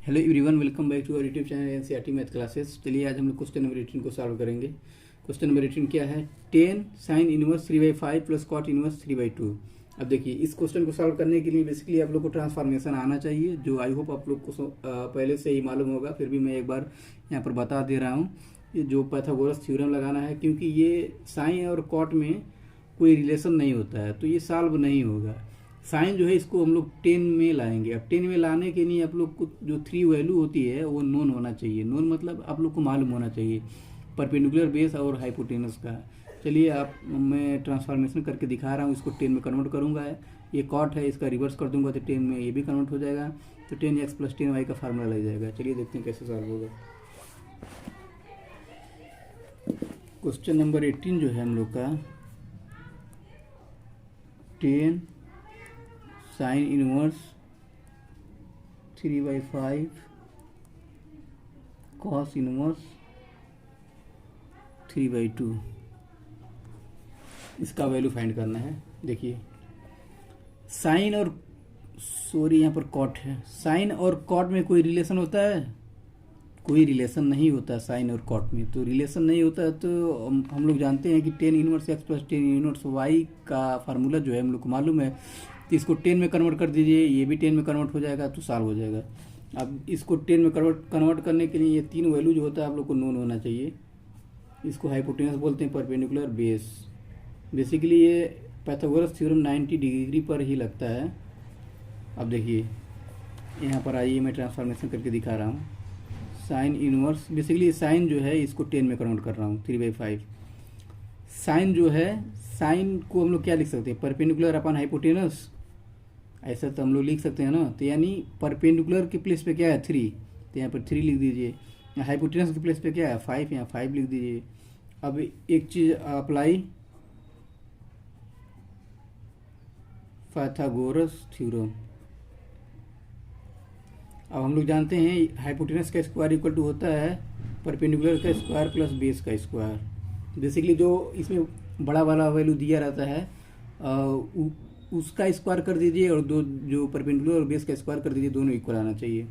Hello everyone, welcome back to our YouTube channel NCERT math classes. चलिए आज हम लोग क्वेश्चन नंबर 18 को सॉल्व करेंगे। क्वेश्चन नंबर 18 क्या है? 10 sine inverse 3/5 plus cot inverse 3/2। अब देखिए, इस क्वेश्चन को सॉल्व करने के लिए बेसिकली आप लोग को ट्रांसफॉर्मेशन आना चाहिए, जो आई होप आप लोग को पहले से ही मालूम होगा। फिर भी मैं एक बार यहाँ पर बता दे रहा हूँ। ये जो पाइथागोरस थ्योरम लगाना है, क्योंकि ये साइन और कॉट में कोई रिलेशन नहीं होता है, तो ये सॉल्व नहीं होगा। साइन जो है इसको हम लोग 10 में लाएंगे। अब 10 में लाने के लिए आप लोग को जो 3 वैल्यू होती है वो नोन होना चाहिए। नोन मतलब आप लोग को मालूम होना चाहिए, परपेंडिकुलर बेस और हाइपोटेनस का। चलिए मैं ट्रांसफॉर्मेशन करके दिखा रहा हूँ। इसको 10 में कन्वर्ट करूँगा। ये कॉट है, इसका रिवर्स कर दूंगा तो 10 में ये भी कन्वर्ट हो जाएगा। तो 10x प्लस 10y का फार्मूला लग जाएगा। चलिए देखते हैं कैसे सॉल्व होगा। क्वेश्चन नंबर 18 जो है हम लोग का, 10 साइन इनवर्स 3/5 कॉस इनवर्स 3/2, इसका वैल्यू फाइंड करना है। देखिए, साइन और यहाँ पर कॉट है। साइन और कॉट में कोई रिलेशन होता है? कोई रिलेशन नहीं होता साइन और कॉट में। तो रिलेशन नहीं होता तो हम लोग जानते हैं कि 10 inverse x plus 10 inverse y का फार्मूला जो है हम लोग को मालूम है। तो इसको 10 में कन्वर्ट कर दीजिए, ये भी 10 में कन्वर्ट हो जाएगा, तो सॉल्व हो जाएगा। अब इसको 10 में कन्वर्ट करने के लिए ये 3 वैल्यू जो होता है आप लोग को नोन होना चाहिए। इसको हाइपोटेनस बोलते हैं, परपेंडिकुलर बेस। बेसिकली ये पाइथागोरस थ्योरम 90 डिग्री पर ही लगता है। अब देखिए, यहाँ पर आइए, मैं ट्रांसफॉर्मेशन करके दिखा रहा हूँ। साइन इनवर्स, बेसिकली साइन जो है इसको 10 में कन्वर्ट कर रहा हूँ, 3/5। साइन जो है, साइन को हम लोग क्या लिख सकते हैं? परपेंडिकुलर अपॉन हाइपोटेनस, ऐसा तो हम लोग लिख सकते हैं ना। तो यानी परपेंडिकुलर के प्लेस पे क्या है? 3, तो यहाँ पर 3 लिख दीजिए। हाइपोटेनस के प्लेस पे क्या है? 5, यहाँ 5 लिख दीजिए। अब एक चीज़ अप्लाई, पाइथागोरस थ्योरम। अब हम लोग जानते हैं हाइपोटेनस का स्क्वायर इक्वल टू होता है परपेंडिकुलर का स्क्वायर प्लस बेस का स्क्वायर। बेसिकली जो इसमें बड़ा वाला वैल्यू दिया रहता है उसका स्क्वायर कर दीजिए, और दो जो परपेंडिकुलर और बेस का स्क्वायर कर दीजिए, दोनों इक्वल आना चाहिए।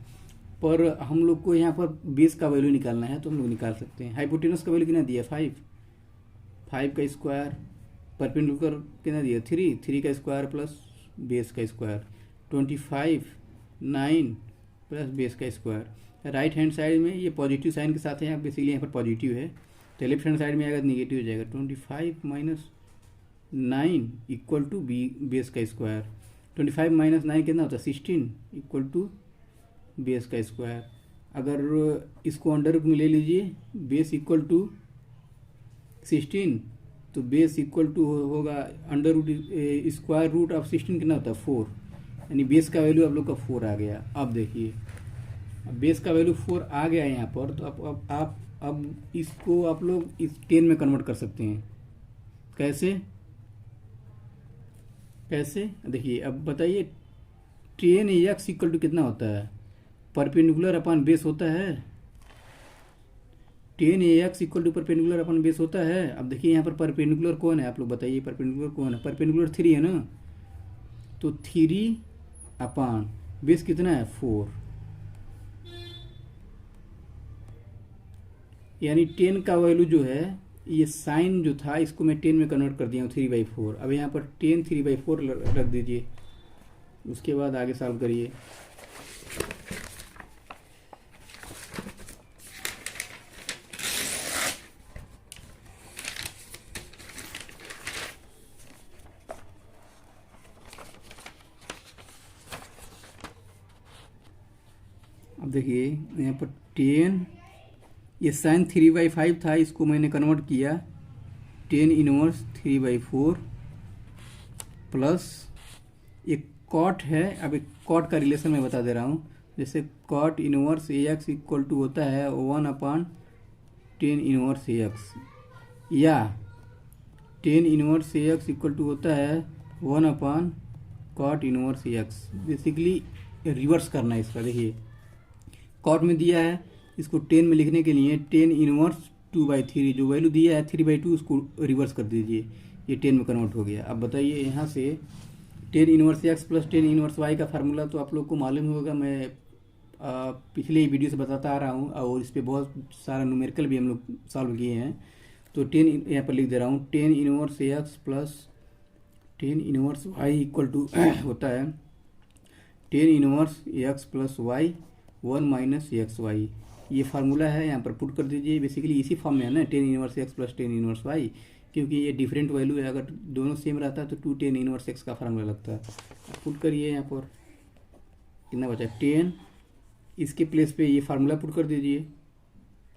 पर हम लोग को यहाँ पर बेस का वैल्यू निकालना है, तो हम लोग निकाल सकते हैं। हाइपोटेनस का वैल्यू कितना दिया? 5 का स्क्वायर, परपेंडिकुलर कितना दिया? 3 का स्क्वायर प्लस बेस का स्क्वायर, 25, 9 प्लस बेस का स्क्वायर। राइट हैंड साइड में ये पॉजिटिव साइन के साथ है, यहाँ बेसिकली यहाँ पर पॉजिटिव है, तो लेफ्ट हैंड साइड में आएगा निगेटिव हो जाएगा। 25 माइनस 9 इक्वल टू बेस का स्क्वायर। 25 माइनस 9 कितना होता है? 16 इक्वल टू बेस का स्क्वायर। अगर इसको अंडर रूट में ले लीजिए, बेस इक्वल टू 16, तो बेस इक्वल टू होगा under root, square root of 16 कितना होता है? 4, यानी बेस का वैल्यू आप लोग का 4 आ गया। अब देखिए, बेस का वैल्यू 4 आ गया यहाँ पर, तो अब इसको आप लोग इस 10 में कन्वर्ट कर सकते हैं। कैसे? देखिए, अब बताइए, 10x इक्वल टू कितना होता है? परपेंडिकुलर अपॉन बेस होता है। 10x equal to perpendicular upon base होता है। अब देखिए, यहाँ पर परपेंडिकुलर कौन है? आप लोग बताइए, परपेंडिकुलर कौन है? परपेंडिकुलर 3 है ना, तो 3 अपॉन बेस कितना है? 4, यानी 10 का वैल्यू जो है, ये साइन जो था इसको मैं 10 में कन्वर्ट कर दिया हूँ, 3/4। अब यहाँ पर 10 3/4 रख दीजिए, उसके बाद आगे सॉल्व करिए। अब देखिए, यहाँ पर 10, ये साइन 3/5 था, इसको मैंने कन्वर्ट किया 10 इनवर्स 3/4 प्लस एक कॉट है। अब एक कॉट का रिलेशन मैं बता दे रहा हूँ। जैसे cot inverse AX equal to होता है 1/10 इनवर्स AX, या 10 इनवर्स AX इक्वल टू होता है 1/cot inverse AX। Basically reverse करना है इसका। देखिए, कॉट में दिया है, इसको 10 में लिखने के लिए 10 इनवर्स 2/3 जो वैल्यू दिया है 3/2, उसको रिवर्स कर दीजिए, ये 10 में कन्वर्ट हो गया। अब बताइए, यहाँ से 10 inverse x plus 10 inverse y का फार्मूला तो आप लोग को मालूम होगा, मैं पिछले वीडियो से बताता आ रहा हूँ और इस पर बहुत सारा न्यूमेरिकल भी हम लोग सॉल्व किए हैं। तो 10 यहाँ पर लिख दे रहा हूँ, 10 inverse x plus 10 inverse y equal to होता है 10 inverse x plus y 1 minus x y. ये फार्मूला है, यहाँ पर पुट कर दीजिए। बेसिकली इसी फॉर्म में है ना 10 inverse x plus 10 inverse y, क्योंकि ये डिफरेंट वैल्यू है। अगर दोनों सेम रहता है तो 2 10 इनवर्स एक्स का फार्मूला लगता है। पुट करिए, यहाँ पर कितना बचा 10, इसके प्लेस पे ये फार्मूला पुट कर दीजिए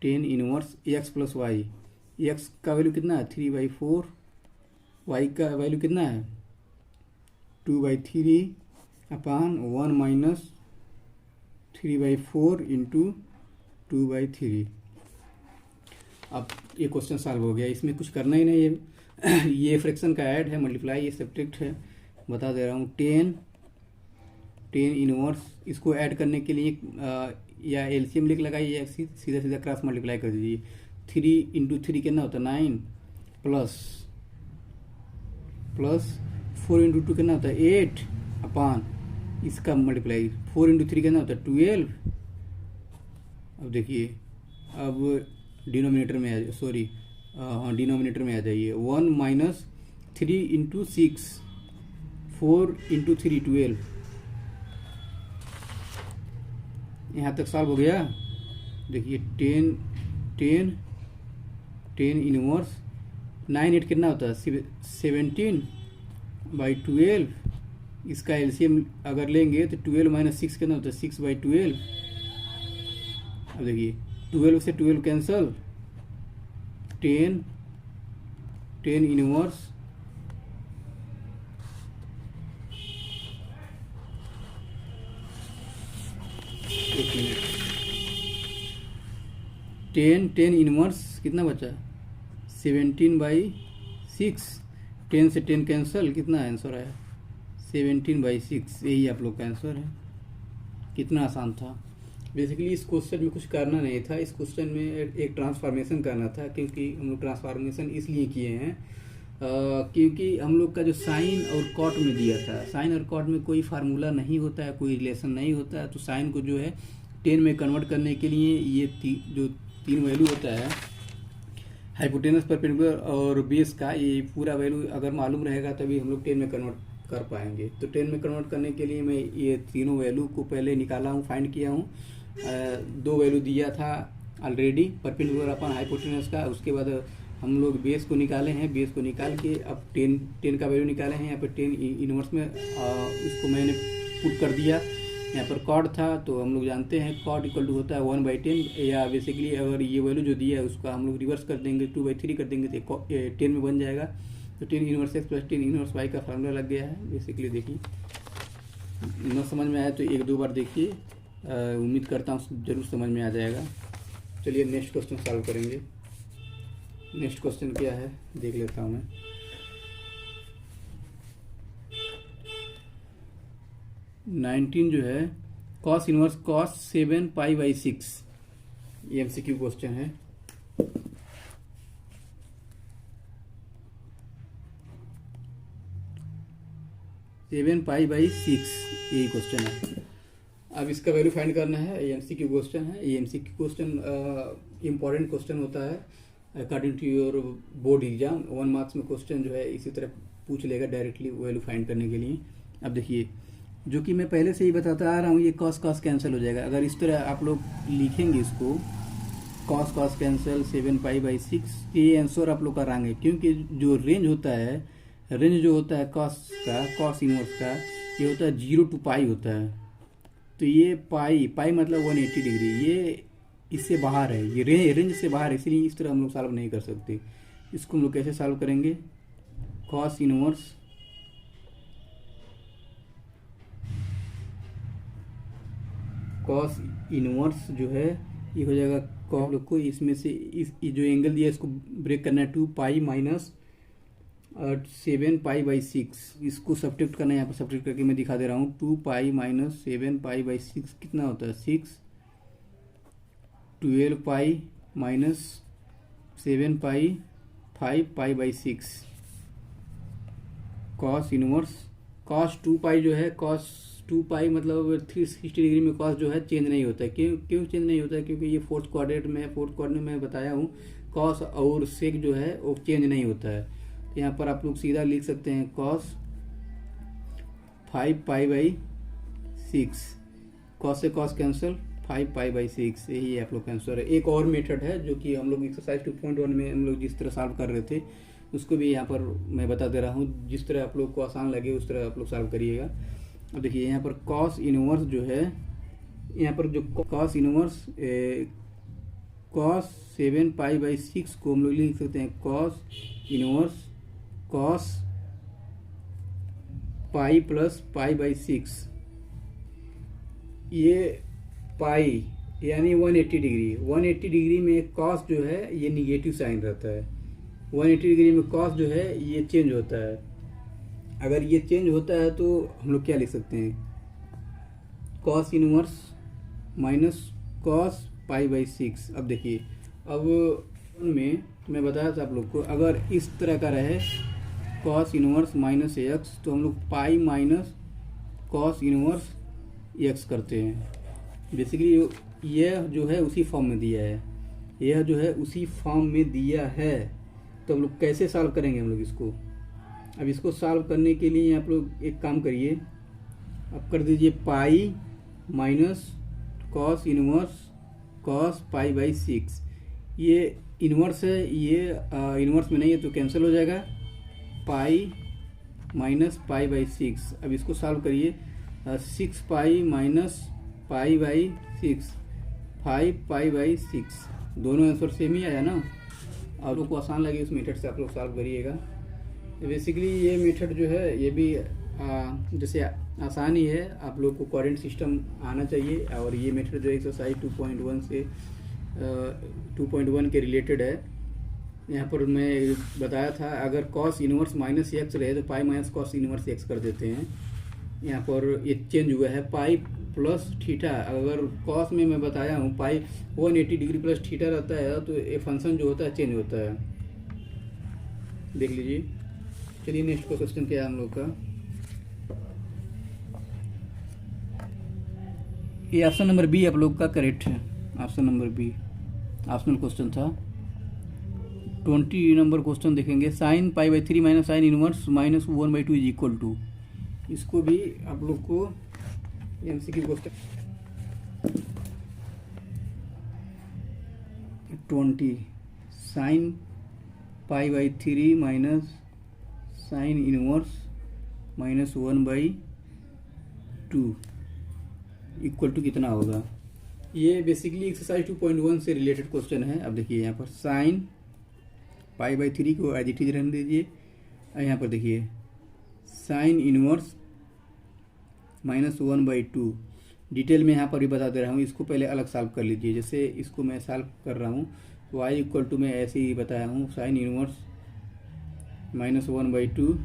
10 inverse x plus y. X का वैल्यू कितना है 3/4, वाई का वैल्यू कितना है 2/3 अपान 1 माइनस 3/4 इंटू 2/3। अब ये क्वेश्चन सॉल्व हो गया, इसमें कुछ करना ही नहीं है। ये फ्रैक्शन का ऐड है, मल्टीप्लाई, ये सब्ट्रैक्ट है। बता दे रहा हूँ 10 इनवर्स, इसको ऐड करने के लिए या एलसीएम लिख लगाइए या सीधा सीधा क्रॉस मल्टीप्लाई कर दीजिए। 3 इंटू 3 कितना होता है 9 प्लस 4 इंटू 2 कितना होता है 8 अपान इसका मल्टीप्लाई 4 इंटू 3 कितना होता है 12। अब देखिए, अब डिनोमिनेटर में आ, सॉरी हाँ डिनोमिनेटर में आ जाइए। 1 माइनस 3 इंटू 6, 4 इंटू 3 12। यहाँ तक सॉल्व हो गया। देखिए 10 इनवर्स 9 8 कितना होता है 17/12। इसका एलसीएम अगर लेंगे तो 12 माइनस 6 कितना होता है 6/12। अब देखिए 12 से 12 कैंसल, 10 इनवर्स 10 इनवर्स कितना बचा 17/6। 10 से 10 कैंसल, कितना आंसर आया 17/6। यही आप लोग का आंसर है। कितना आसान था। बेसिकली इस क्वेश्चन में कुछ करना नहीं था, इस क्वेश्चन में एक ट्रांसफॉर्मेशन करना था। क्योंकि हम लोग ट्रांसफॉर्मेशन इसलिए किए हैं क्योंकि हम लोग का जो साइन और कॉट में दिया था, साइन और कॉट में कोई फार्मूला नहीं होता है, कोई रिलेशन नहीं होता है। तो साइन को जो है 10 में कन्वर्ट करने के लिए ये जो 3 वैल्यू होता है, हाइपोटेनस, परपेंडिकुलर और बेस का, ये पूरा वैल्यू अगर मालूम रहेगा तभी हम लोग 10 में कन्वर्ट कर पाएंगे। तो 10 में कन्वर्ट करने के लिए मैं ये तीनों वैल्यू को पहले निकाला हूँ, फाइंड किया हूँ। 2 वैल्यू दिया था ऑलरेडी, परपेंडिकुलर अपन हाइपोटेनस का। उसके बाद हम लोग बेस को निकाले हैं, बेस को निकाल के अब 10 का वैल्यू निकाले हैं। यहाँ पर 10 इनवर्स में इसको मैंने पुट कर दिया। यहाँ पर कॉड था तो हम लोग जानते हैं कॉड इक्वल टू होता है 1/10, या बेसिकली अगर ये वैल्यू जो दिया है उसका हम लोग रिवर्स कर देंगे 2/3 कर देंगे तो 10 में बन जाएगा। तो 10 inverse x plus 10 inverse y का फार्मूला लग गया है। बेसिकली देखिए, न समझ में आया तो 1-2 बार देखिए, उम्मीद करता हूँ जरूर समझ में आ जाएगा। चलिए नेक्स्ट क्वेश्चन सॉल्व करेंगे। नेक्स्ट क्वेश्चन क्या है देख लेता हूँ मैं। 19 जो है कॉस इनवर्स कॉस 7π/6, ये एमसीक्यू क्वेश्चन है। सेवन पाई बाई 6 यही क्वेश्चन है। अब इसका वैल्यू फाइंड करना है। ये एमसीक्यू क्वेश्चन है। ये एमसीक्यू क्वेश्चन इंपॉर्टेंट क्वेश्चन होता है according to your board exam. 1 marks में क्वेश्चन जो है इसी तरह पूछ लेगा डायरेक्टली वैल्यू फाइंड करने के लिए। अब देखिए, जो कि मैं पहले से ही बताता आ रहा हूँ, ये कॉस कॉस कैंसिल हो जाएगा। अगर इस तरह आप लोग लिखेंगे इसको, कॉस कॉस कैंसिल 7π/6, ये आंसर आप लोग का रॉन्ग है। क्योंकि जो रेंज होता है, रेंज जो होता है कॉस का, कॉस इनवर्स का, ये होता है 0 to π होता है। तो ये पाई मतलब 180 डिग्री, ये इससे बाहर है, ये रेंज से बाहर है, इसलिए इस तरह हम लोग सॉल्व नहीं कर सकते। इसको हम लोग कैसे सॉल्व करेंगे, कॉस इनवर्स जो है ये हो जाएगा कॉस लोग को, इसमें से इस जो एंगल दिया है इसको ब्रेक करना है 2π माइनस 7π/6, इसको सब्ट्रैक्ट करना है। यहाँ पर सब्ट्रैक्ट करके मैं दिखा दे रहा हूँ। 2π माइनस 7π/6 कितना होता है 6, 12π माइनस 7π 5π/6। कॉस इनवर्स कॉस 2π जो है, कॉस 2 पाई मतलब 360 डिग्री में कॉस जो है चेंज नहीं होता है। क्यों क्यों चेंज नहीं होता है? क्योंकि ये फोर्थ क्वाड्रेंट में है। फोर्थ क्वाड्रेंट में मैं बताया हूँ कॉस और सेक जो है वो चेंज नहीं होता है। तो यहाँ पर आप लोग सीधा लिख सकते हैं कॉस 5 पाई/6, कॉस से कॉस कैंसिल, 5 पाई/6, यही आप लोग का आंसर है। एक और मेथड है जो कि हम लोग एक्सरसाइज 2.1 में हम लोग जिस तरह सॉल्व कर रहे थे उसको भी यहाँ पर मैं बता दे रहा हूँ। जिस तरह आप लोग को आसान लगे उस तरह आप लोग सॉल्व करिएगा। अब देखिए यहाँ पर कॉस इनवर्स जो है, यहाँ पर जो कॉस इनवर्स कॉस 7 पाई/6 को हम लोग लिख सकते हैं cos inverse cos pi plus पाई/6। ये पाई यानी 180 डिग्री, 180 डिग्री में कॉस जो है ये निगेटिव साइन रहता है। 180 डिग्री में कॉस जो है ये चेंज होता है। अगर ये चेंज होता है तो हम लोग क्या लिख सकते हैं? कॉस इनवर्स माइनस कॉस पाई/6। अब देखिए, अब में मैं बताया था आप लोग को, अगर इस तरह का रहे कॉस इनवर्स माइनस एक्स तो हम लोग पाई माइनस कॉस इनवर्स एक्स करते हैं। बेसिकली यह जो है उसी फॉर्म में दिया है, यह जो है उसी फॉर्म में दिया है। तो हम लोग कैसे सॉल्व करेंगे हम लोग इसको? अब इसको सॉल्व करने के लिए आप लोग एक काम करिए, अब कर दीजिए pi minus cos inverse cos पाई/6। ये इनवर्स है, ये इनवर्स में नहीं है तो कैंसिल हो जाएगा, पाई माइनस पाई/6। अब इसको सॉल्व करिए, 6 पाई माइनस पाई/6, 5 पाई/6, दोनों आंसर सेम ही आया ना। आप लोग को आसान लगे उस मेथड से आप लोग सॉल्व करिएगा। बेसिकली ये मेथड जो है ये भी जैसे आसान ही है, आप लोग को कोऑर्डिनेट सिस्टम आना चाहिए। और ये मेथड जो एक्सरसाइज 2.1 से 2.1 के रिलेटेड है। यहाँ पर मैं बताया था अगर कॉस इनवर्स माइनस एक्स रहे तो pi minus cos inverse x कर देते हैं। यहाँ पर ये चेंज हुआ है पाई प्लस थीटा। अगर कॉस में मैं बताया हूँ पाई 180 डिग्री प्लस थीटा रहता है तो ये फंक्शन जो होता है चेंज होता है। देख लीजिए। चलिए नेक्स्ट क्वेश्चन क्या है हम लोग का। ये ऑप्शन नंबर बी आप लोग का करेक्ट है। Option number B optional question था। 20 नंबर क्वेश्चन देखेंगे। साइन पाई/3 minus sine inverse minus 1/2 is equal to. इसको भी आप लोग को एमसीक्यू क्वेश्चन 20 साइन पाई/3 minus sine inverse minus 1/2 equal to कितना होगा? ये बेसिकली एक्सरसाइज 2.1 से रिलेटेड क्वेश्चन है। अब देखिए यहाँ पर साइन पाई/3 को एज इट इज रहने दीजिए। यहाँ पर देखिए साइन इनवर्स माइनस 1/2 डिटेल में यहाँ पर भी बता दे रहा हूँ। इसको पहले अलग सॉल्व कर लीजिए। जैसे इसको मैं सॉल्व कर रहा हूँ y इक्वल टू मैं ऐसे ही बताया हूँ साइन इनवर्स माइनस 1/2।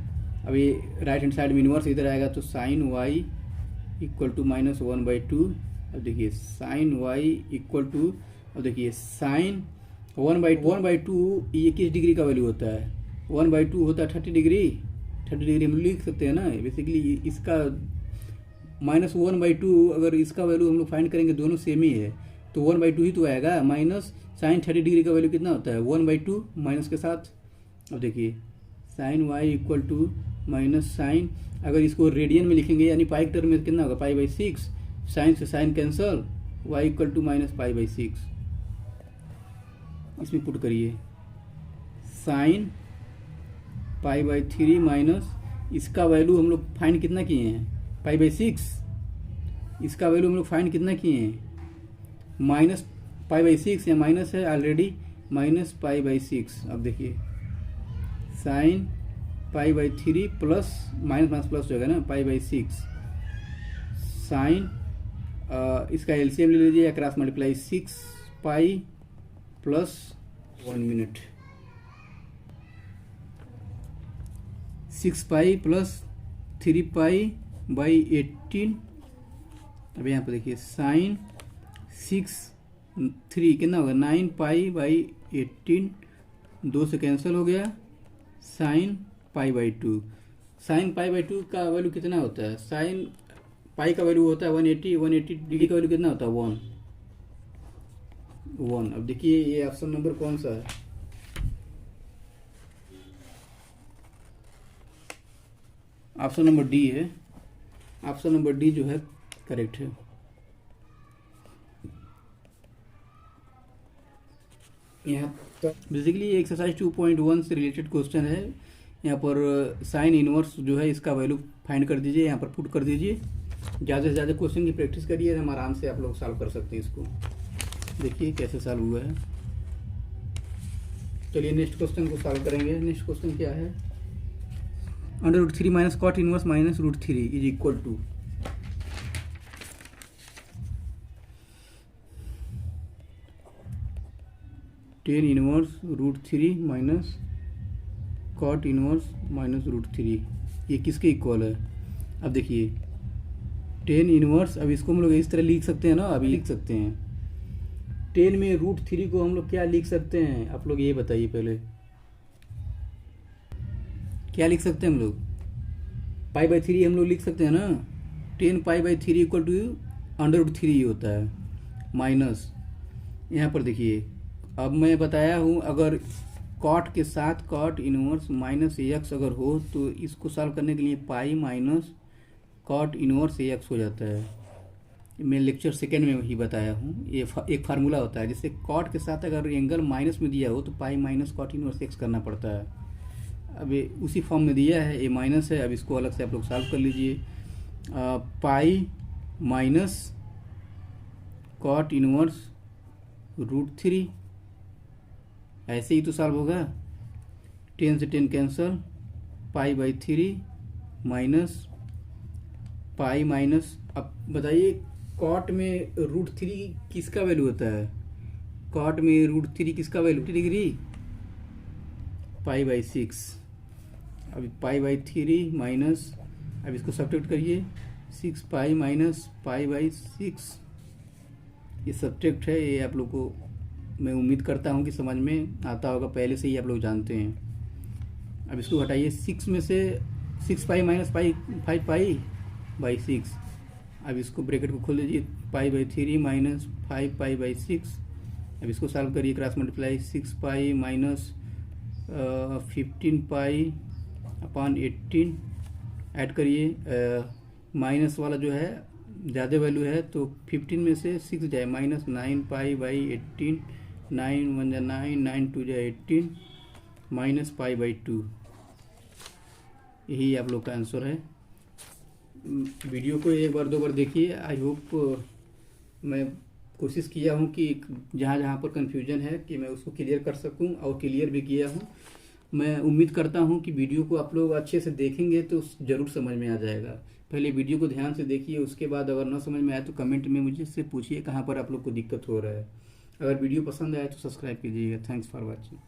अभी राइट हैंड साइड में इनवर्स इधर आएगा तो sine y equal to minus 1/2। अब देखिए साइन y इक्वल टू, अब देखिए साइन 1/2 ये किस डिग्री का वैल्यू होता है? 1/2 होता है 30 डिग्री। 30 डिग्री हम लिख सकते हैं ना। बेसिकली इसका माइनस 1/2 अगर इसका वैल्यू हम लोग फाइंड करेंगे दोनों सेम ही है तो 1/2 ही तो आएगा। माइनस साइन 30 डिग्री का वैल्यू कितना होता है? 1/2 माइनस के साथ। अब देखिए sine y equal to minus sine, अगर इसको रेडियन में लिखेंगे यानी पाई के टर्म में कितना होगा? पाई/6। साइन से sine cancel, y equal to minus पाई/6। इसमें पुट करिए साइन पाई/3 माइनस इसका वैल्यू हम लोग फाइंड कितना किए हैं? पाई/6। इसका वैल्यू हम लोग फाइंड कितना किए हैं? माइनस पाई/6 या माइनस है ऑलरेडी, माइनस पाई/6। अब देखिए साइन पाई/3 प्लस माइनस माइनस प्लस हो जाएगा ना, पाई/6 साइन इसका एलसीएम ले लीजिए, cross multiply 6 pi plus 1 minus 6 pi plus 3 पाई/18। अब यहाँ पर देखिए साइन 3 कितना होगा? 9 पाई/18, 2 से कैंसिल हो गया। साइन पाई/2, साइन पाई/2 का वैल्यू कितना होता है? साइन पाई का वैल्यू होता है 180, 180 डिग्री का वैल्यू कितना होता है 1। अब देखिए ये ऑप्शन नंबर कौन सा है? ऑप्शन नंबर डी है। ऑप्शन नंबर डी जो है करेक्ट है। यहाँ पर बेसिकली एक्सरसाइज 2.1 से रिलेटेड क्वेश्चन है। यहाँ पर साइन इनवर्स जो है इसका वैल्यू फाइंड कर दीजिए, यहाँ पर पुट कर दीजिए। ज़्यादा से ज़्यादा क्वेश्चन की प्रैक्टिस करिए, हम आराम से आप लोग सॉल्व कर सकते हैं इसको। देखिए कैसे सॉल्व हुआ है। चलिए नेक्स्ट क्वेश्चन को सॉल्व करेंगे। नेक्स्ट क्वेश्चन क्या है? √3 minus cot inverse minus √3 is equal to, tan inverse √3 minus cot inverse minus √3, ये किसके इक्वल है? अब देखिए टेन इनवर्स, अब इसको हम लोग इस तरह लिख सकते हैं ना, अभी लिख सकते हैं। 10 में √3 को हम लोग क्या लिख सकते हैं? आप लोग ये बताइए पहले, क्या लिख सकते हैं हम लोग? π/3 हम लोग लिख सकते हैं ना। 10 π/3 इक्वल टू √3 होता है, माइनस यहाँ पर देखिए अब मैं बताया हूँ अगर कॉट के साथ कॉट इनवर्स माइनस एक्स अगर हो तो इसको सॉल्व करने के लिए pi minus cot inverse x हो जाता है। मैं लेक्चर सेकेंड में ही बताया हूँ, ये एक फार्मूला होता है जिससे कॉट के साथ अगर एंगल माइनस में दिया हो तो pi minus cot inverse x करना पड़ता है। अब ये उसी फॉर्म में दिया है, ये माइनस है। अब इसको अलग से आप लोग सॉल्व कर लीजिए। पाई माइनस कॉट इनवर्स √3, ऐसे ही तो सॉल्व होगा। 10 से 10 कैंसल, π/3 माइनस पाई माइनस, अब बताइए कॉट में √3 किसका वैल्यू होता है? कॉट में √3 किसका वैल्यू? डिग्री, π/6। अब π/3 माइनस, अब इसको सब्ट्रैक्ट करिए, 6 पाई माइनस π/6, ये सब्ट्रैक्ट है। ये आप लोग को मैं उम्मीद करता हूँ कि समझ में आता होगा, पहले से ही आप लोग जानते हैं। अब इसको हटाइए, 6 में से 6 पाई माइनस पाई 5 π/6। अब इसको ब्रैकेट को खोल दीजिए, π/3 माइनस 5 π/6। अब इसको सॉल्व करिए, cross multiply, 6 pi minus 15 pi upon 18, add करिए। माइनस वाला जो है ज़्यादा वैल्यू है तो 15 में से 6 जाए माइनस 9 π/18, 9 1 जा 9, 9 2 जा 18, माइनस π/2। यही आप लोग का आंसर है। वीडियो को एक बार दो बार देखिए। आई होप मैं कोशिश किया हूँ कि जहाँ जहाँ पर कन्फ्यूजन है कि मैं उसको क्लियर कर सकूँ, और क्लियर भी किया हूँ। मैं उम्मीद करता हूँ कि वीडियो को आप लोग अच्छे से देखेंगे तो ज़रूर समझ में आ जाएगा। पहले वीडियो को ध्यान से देखिए, उसके बाद अगर ना समझ में आए तो कमेंट में मुझे से पूछिए कहाँ पर आप लोग को दिक्कत हो रहा है। अगर वीडियो पसंद आए तो सब्सक्राइब कीजिएगा। Thanks for watching.